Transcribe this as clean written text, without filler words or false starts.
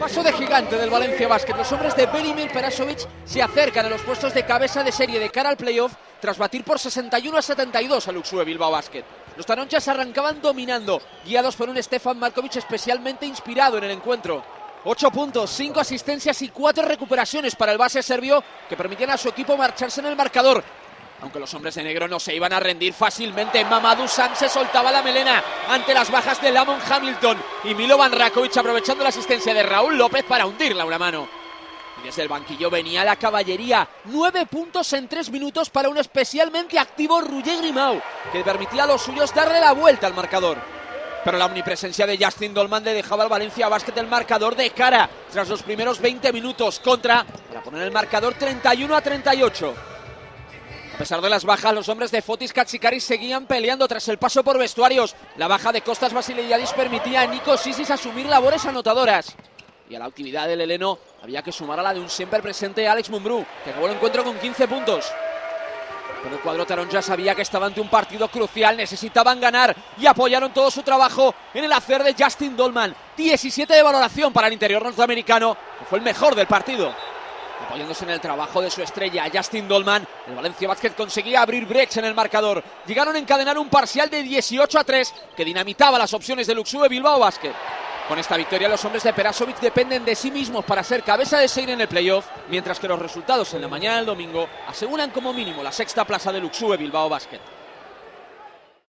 Paso de gigante del Valencia Basket. Los hombres de Velimir Perasovic se acercan a los puestos de cabeza de serie de cara al playoff tras batir por 61-72 al UXUE Bilbao Basket. Los taronchas arrancaban dominando, guiados por un Stefan Markovic especialmente inspirado en el encuentro. 8 puntos, 5 asistencias y 4 recuperaciones para el base serbio que permitían a su equipo marcharse en el marcador. Aunque los hombres de negro no se iban a rendir fácilmente, Mamadou Sam se soltaba la melena ante las bajas de Lamont Hamilton y Milovan Rakovic, aprovechando la asistencia de Raúl López para hundirla una mano. Y desde el banquillo venía la caballería. 9 puntos en 3 minutos para un especialmente activo Roger Grimau, que permitía a los suyos darle la vuelta al marcador. Pero la omnipresencia de Justin Dolman le dejaba al Valencia Basket el marcador de cara tras los primeros 20 minutos para poner el marcador 31-38. A pesar de las bajas, los hombres de Fotis Katsikaris seguían peleando tras el paso por vestuarios. La baja de Kostas Vasiliadis permitía a Nikos Sisis asumir labores anotadoras. Y a la actividad del heleno había que sumar a la de un siempre presente Alex Mumbrú, que acabó el encuentro con 15 puntos. Pero el cuadro taronja sabía que estaba ante un partido crucial, necesitaban ganar y apoyaron todo su trabajo en el hacer de Justin Dolman. 17 de valoración para el interior norteamericano, que fue el mejor del partido. Apoyándose en el trabajo de su estrella, Justin Dolman, el Valencia Basket conseguía abrir brecha en el marcador. Llegaron a encadenar un parcial de 18-3 que dinamitaba las opciones del UXUE Bilbao Basket. Con esta victoria, los hombres de Perasovic dependen de sí mismos para ser cabeza de serie en el playoff, mientras que los resultados en la mañana del domingo aseguran como mínimo la sexta plaza del UXUE Bilbao Basket.